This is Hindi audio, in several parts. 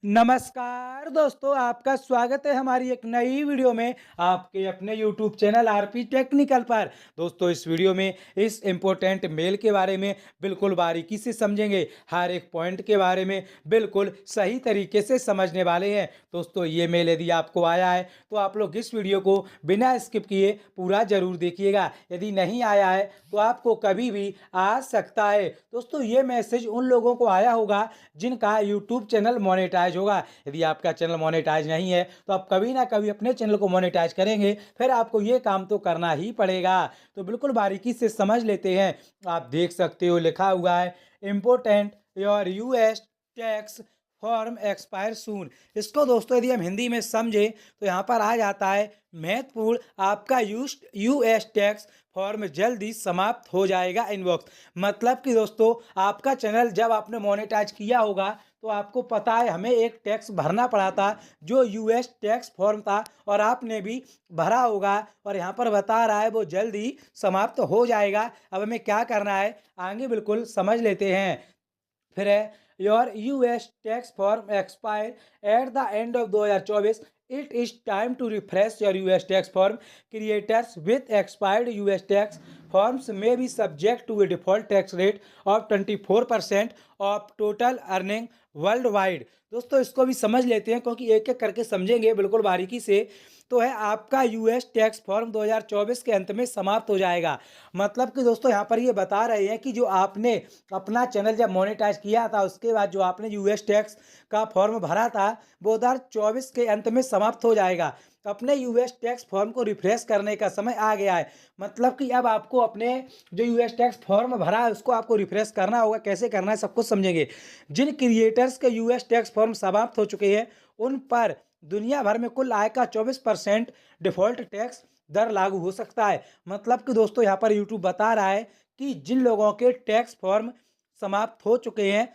नमस्कार दोस्तों, आपका स्वागत है हमारी एक नई वीडियो में आपके अपने YouTube चैनल आरपी टेक्निकल पर। दोस्तों, इस वीडियो में इस इम्पोर्टेंट मेल के बारे में बिल्कुल बारीकी से समझेंगे। हर एक पॉइंट के बारे में बिल्कुल सही तरीके से समझने वाले हैं। दोस्तों, ये मेल यदि आपको आया है तो आप लोग इस वीडियो को बिना स्किप किए पूरा जरूर देखिएगा। यदि नहीं आया है तो आपको कभी भी आ सकता है। दोस्तों, ये मैसेज उन लोगों को आया होगा जिनका यूट्यूब चैनल मोनेटाइज होगा। यदि आपका चैनल मोनेटाइज नहीं है तो आप कभी ना कभी अपने चैनल को मोनेटाइज करेंगे, फिर आपको ये काम तो करना ही पड़ेगा। तो बिल्कुल बारीकी से समझ लेते हैं। आप देख सकते हो लिखा हुआ है important your US tax form expire soon. इसको दोस्तों यदि हम हिंदी में समझें तो यहाँ पर आ जाता है महत्वपूर्ण, आपका यूएस टैक्स फॉर्म जल्दी समाप्त हो जाएगा इनबॉक्स। मतलब कि दोस्तों, आपका चैनल जब आपने मोनेटाइज किया होगा तो आपको पता है हमें एक टैक्स भरना पड़ा था जो यूएस टैक्स फॉर्म था, और आपने भी भरा होगा और यहाँ पर बता रहा है वो जल्दी समाप्त हो जाएगा। अब हमें क्या करना है आगे बिल्कुल समझ लेते हैं। फिर है your US tax form expire at the end of 2024। It is time to refresh your US tax form. Creators with expired US tax forms may be subject to a default tax rate of 24% of total earning worldwide. दोस्तों, इसको भी समझ लेते हैं क्योंकि एक एक करके समझेंगे बिल्कुल बारीकी से। तो है आपका यूएस टैक्स फॉर्म 2024 के अंत में समाप्त हो जाएगा। मतलब कि दोस्तों, यहाँ पर ये बता रहे हैं कि जो आपने अपना चैनल जब मोनेटाइज किया था उसके बाद जो आपने यूएस टैक्स का फॉर्म भरा था वो 2024 के अंत में समाप्त हो जाएगा। अपने यूएस टैक्स फॉर्म को रिफ्रेश करने का समय आ गया है। मतलब कि अब आपको अपने जो यूएस टैक्स फॉर्म भरा है उसको आपको रिफ्रेश करना होगा। कैसे करना है सब कुछ समझेंगे। जिन क्रिएटर्स के यूएस टैक्स फॉर्म समाप्त हो चुके हैं उन पर दुनिया भर में कुल आय का 24% डिफॉल्ट टैक्स दर लागू हो सकता है। मतलब कि दोस्तों, यहाँ पर यूट्यूब बता रहा है कि जिन लोगों के टैक्स फॉर्म समाप्त हो चुके हैं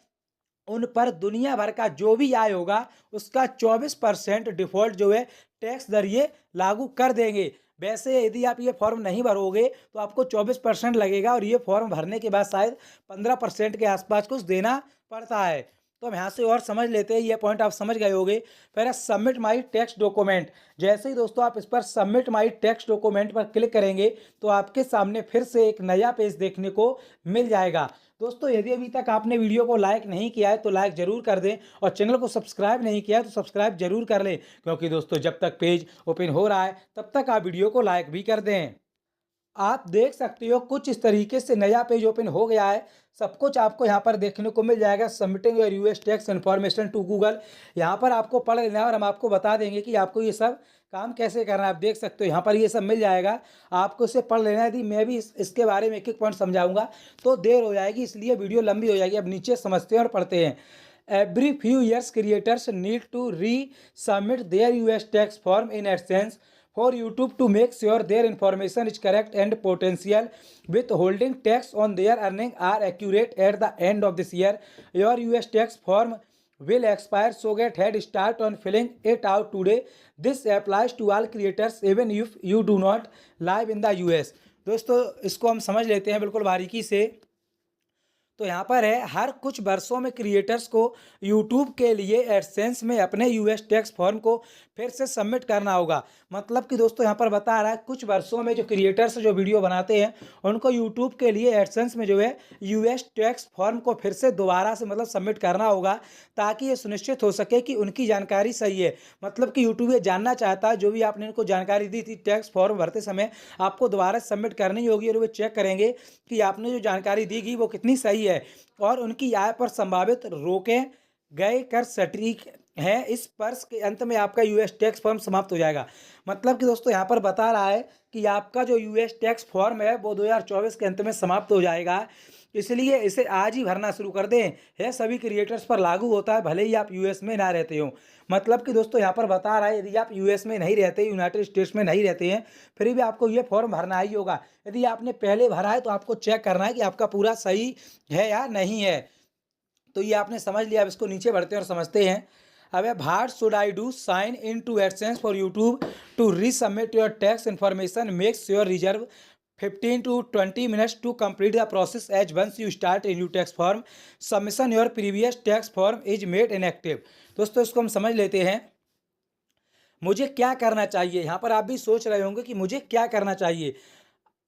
उन पर दुनिया भर का जो भी आय होगा उसका 24% डिफॉल्ट जो है टैक्स दर ये लागू कर देंगे। वैसे यदि आप ये फॉर्म नहीं भरोगे तो आपको 24% लगेगा, और ये फॉर्म भरने के बाद शायद 15% के आसपास कुछ देना पड़ता है। तो हम यहाँ से और समझ लेते हैं, ये पॉइंट आप समझ गए होंगे। फिर सबमिट माई टैक्स डॉक्यूमेंट। जैसे ही दोस्तों आप इस पर सबमिट माई टैक्स डॉक्यूमेंट पर क्लिक करेंगे तो आपके सामने फिर से एक नया पेज देखने को मिल जाएगा। दोस्तों, यदि अभी तक आपने वीडियो को लाइक नहीं किया है तो लाइक जरूर कर दें, और चैनल को सब्सक्राइब नहीं किया है तो सब्सक्राइब जरूर कर लें, क्योंकि दोस्तों जब तक पेज ओपन हो रहा है तब तक आप वीडियो को लाइक भी कर दें। आप देख सकते हो कुछ इस तरीके से नया पेज ओपन हो गया है। सब कुछ आपको यहाँ पर देखने को मिल जाएगा। Submitting your US tax information to Google, यहाँ पर आपको पढ़ लेना है और हम आपको बता देंगे कि आपको ये सब काम कैसे करना है। आप देख सकते हो यहाँ पर ये सब मिल जाएगा, आपको इसे पढ़ लेना है। यदि मैं भी इसके बारे में एक एक पॉइंट समझाऊंगा तो देर हो जाएगी, इसलिए वीडियो लंबी हो जाएगी। अब नीचे समझते हैं और पढ़ते हैं। Every few years creators need to resubmit their US tax form in AdSense for YouTube to make sure their information is correct and potential withholding tax on their earning are accurate at the end of this year. Your US tax form will expire, so get head start on filling it out today. This applies to all creators even if you do not live in the US. दोस्तों, इसको हम समझ लेते हैं बिल्कुल बारीकी से। तो यहाँ पर है हर कुछ वर्षों में क्रिएटर्स को यूट्यूब के लिए एडसेंस में अपने यूएस टैक्स फॉर्म को फिर से सबमिट करना होगा। मतलब कि दोस्तों यहाँ पर बता रहा है कुछ वर्षों में जो क्रिएटर्स जो वीडियो बनाते हैं उनको यूट्यूब के लिए एडसेंस में जो है यूएस टैक्स फॉर्म को फिर से दोबारा से मतलब सबमिट करना होगा, ताकि ये सुनिश्चित हो सके कि उनकी जानकारी सही है। मतलब कि यूट्यूब ये जानना चाहता है जो भी आपने इनको जानकारी दी थी टैक्स फॉर्म भरते समय आपको दोबारा सबमिट करनी होगी, और वो चेक करेंगे कि आपने जो जानकारी दी गई वो कितनी सही है और उनकी आय पर संभावित रोके गए कर सटीक है। इस वर्ष के अंत में आपका यूएस टैक्स फॉर्म समाप्त हो जाएगा। मतलब कि दोस्तों यहाँ पर बता रहा है कि आपका जो यूएस टैक्स फॉर्म है वो 2024 के अंत में समाप्त हो जाएगा, इसलिए इसे आज ही भरना शुरू कर दें। यह सभी क्रिएटर्स पर लागू होता है भले ही आप यूएस में ना रहते हो। मतलब कि दोस्तों यहाँ पर बता रहा है यदि आप यूएस में नहीं रहते, यूनाइटेड स्टेट्स में नहीं रहते हैं, फिर भी आपको ये फॉर्म भरना ही होगा। यदि आपने पहले भरा है तो आपको चेक करना है कि आपका पूरा सही है या नहीं है। तो ये आपने समझ लिया। अब इसको नीचे बढ़ते हैं और समझते हैं। अब what should I do sign in to AdSense for YouTube to resubmit your tax information makes your reserve 15 to 20 minutes to complete the process as once you start a new tax form submission your previous tax form is made inactive। दोस्तों इसको हम समझ लेते हैं। मुझे क्या करना चाहिए, यहाँ पर आप भी सोच रहे होंगे कि मुझे क्या करना चाहिए।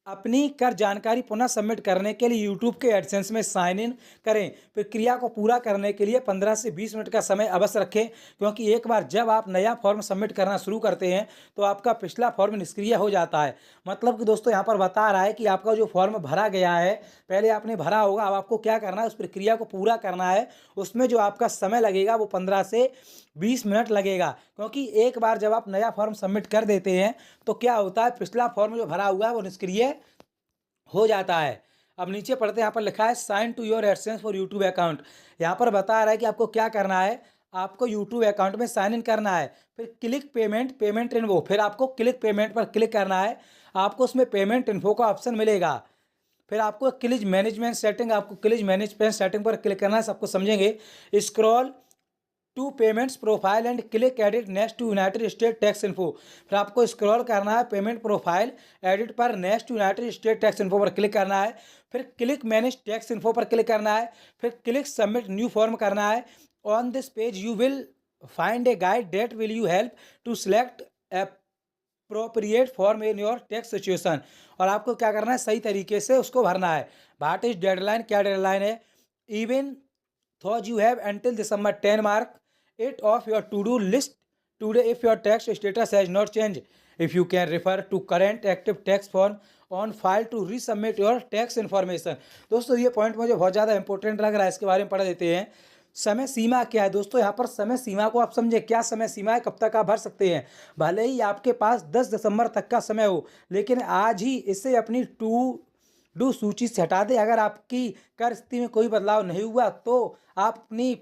अपनी कर जानकारी पुनः सबमिट करने के लिए यूट्यूब के एडसेंस में साइन इन करें। प्रक्रिया को पूरा करने के लिए 15 से 20 मिनट का समय अवश्य रखें, क्योंकि एक बार जब आप नया फॉर्म सबमिट करना शुरू करते हैं तो आपका पिछला फॉर्म निष्क्रिय हो जाता है। मतलब कि दोस्तों यहाँ पर बता रहा है कि आपका जो फॉर्म भरा गया है, पहले आपने भरा होगा, अब आपको क्या करना है, उस प्रक्रिया को पूरा करना है। उसमें जो आपका समय लगेगा वो 15 से 20 मिनट लगेगा, क्योंकि एक बार जब आप नया फॉर्म सबमिट कर देते हैं तो क्या होता है, पिछला फॉर्म जो भरा हुआ है वो निष्क्रिय हो जाता है। अब नीचे पढ़ते हैं, यहाँ पर लिखा है sign to your AdSense for YouTube account. यहाँ पर बता रहा है कि आपको क्या करना है, आपको यूट्यूब अकाउंट में साइन इन करना है, फिर क्लिक पेमेंट इन्फो, फिर आपको क्लिक पेमेंट पर क्लिक करना है। आपको उसमें पेमेंट इन्फो का ऑप्शन मिलेगा, फिर आपको क्लिक मैनेजमेंट सेटिंग, आपको क्लिक मैनेजमेंट सेटिंग पर क्लिक करना है। सबको समझेंगे। Scroll to payments profile and click edit next to United State tax info. फिर आपको स्क्रॉल करना है पेमेंट प्रोफाइल एडिट पर, next to United State tax info पर क्लिक करना है, फिर क्लिक मैनेज टैक्स इन्फो पर क्लिक करना है, फिर क्लिक सबमिट न्यू फॉर्म करना है। On this page you will find a guide that will you help to select appropriate form in your tax situation. और आपको क्या करना है, सही तरीके से उसको भरना है। व्हाट इज डेडलाइन, क्या डेडलाइन है। Even thought you have until December 10 mark it off your to-do list today if your tax status has not changed. If you can refer to current active tax form on file to resubmit your tax information। दोस्तों ये पॉइंट मुझे बहुत ज़्यादा इंपॉर्टेंट लग रहा है, इसके बारे में पढ़ देते हैं। समय सीमा क्या है दोस्तों, यहाँ पर समय सीमा को आप समझे, क्या समय सीमा है, कब तक आप भर सकते हैं। भले ही आपके पास 10 दिसंबर तक का समय हो, लेकिन आज ही इसे अपनी डू सूची से हटा दें। अगर आपकी कर स्थिति में कोई बदलाव नहीं हुआ तो आप अपनी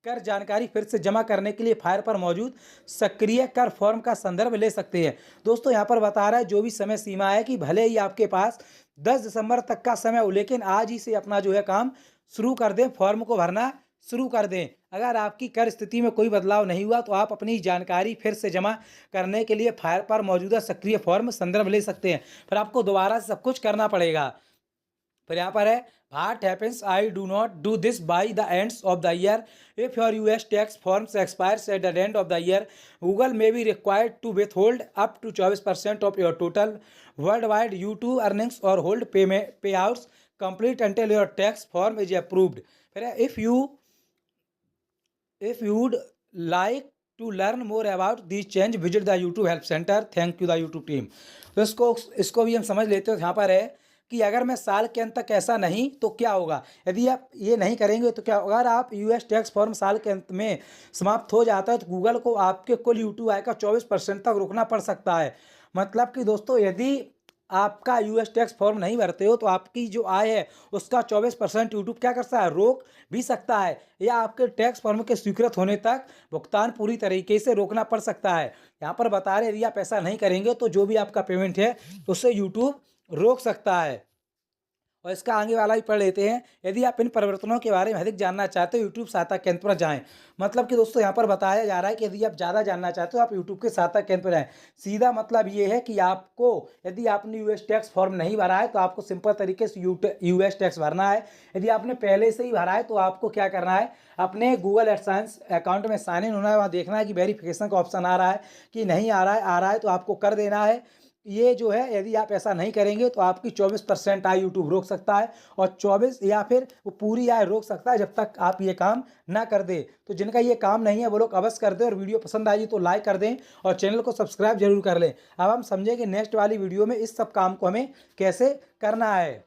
कर जानकारी फिर से जमा करने के लिए फाइल पर मौजूद सक्रिय कर फॉर्म का संदर्भ ले सकते हैं। दोस्तों यहाँ पर बता रहा है जो भी समय सीमा है कि भले ही आपके पास 10 दिसंबर तक का समय हो, लेकिन आज ही से अपना जो है काम शुरू कर दें, फॉर्म को भरना शुरू कर दें। अगर आपकी कर स्थिति में कोई बदलाव नहीं हुआ तो आप अपनी जानकारी फिर से जमा करने के लिए फाइल पर मौजूदा सक्रिय फॉर्म संदर्भ ले सकते हैं। फिर आपको दोबारा से सब कुछ करना पड़ेगा। फिर यहाँ पर है what happens I do not do this by the ends of the year if your US tax forms expires at the end of the year Google may be required to withhold up to 24% of your total world wide YouTube earnings और hold payouts complete until your tax form is approved. फिर if you would like to learn more about this change visit the YouTube help centre. Thank you the YouTube team. तो इसको भी हम समझ लेते हो। यहाँ पर है कि अगर मैं साल के अंत तक ऐसा नहीं तो क्या होगा, यदि आप ये नहीं करेंगे तो क्या होगा। अगर आप यूएस टैक्स फॉर्म साल के अंत में समाप्त हो जाता है तो गूगल को आपके कुल यूट्यूब आय का 24% तक रोकना पड़ सकता है। मतलब कि दोस्तों यदि आपका यूएस टैक्स फॉर्म नहीं भरते हो तो आपकी जो आय है उसका 24% यूट्यूब क्या कर सकता है, रोक भी सकता है, या आपके टैक्स फॉर्म के स्वीकृत होने तक भुगतान पूरी तरीके से रोकना पड़ सकता है। यहाँ पर बता रहे यदि आप ऐसा नहीं करेंगे तो जो भी आपका पेमेंट है उससे यूट्यूब रोक सकता है। और इसका आगे वाला भी पढ़ लेते हैं। यदि आप इन परिवर्तनों के बारे में अधिक जानना चाहते हो यूट्यूब सहायता केंद्र पर जाएं। मतलब कि दोस्तों यहाँ पर बताया जा रहा है कि यदि आप ज़्यादा जानना चाहते हो आप यूट्यूब के सहायता केंद्र पर जाएं। सीधा मतलब ये है कि आपको यदि आपने यूएस टैक्स फॉर्म नहीं भरा है तो आपको सिंपल तरीके से यूएस टैक्स भरना है। यदि आपने पहले से ही भरा है तो आपको क्या करना है, अपने गूगल एडसेंस अकाउंट में साइन इन होना है, वहाँ देखना है कि वेरिफिकेशन का ऑप्शन आ रहा है कि नहीं आ रहा है तो आपको कर देना है। ये जो है यदि आप ऐसा नहीं करेंगे तो आपकी 24% आय यूट्यूब रोक सकता है, और 24 या फिर वो पूरी आय रोक सकता है जब तक आप ये काम ना कर दें। तो जिनका ये काम नहीं है वो लोग अवश्य कर दें, और वीडियो पसंद आई तो लाइक कर दें और चैनल को सब्सक्राइब जरूर कर लें। अब हम समझेंगे नेक्स्ट वाली वीडियो में इस सब काम को हमें कैसे करना है।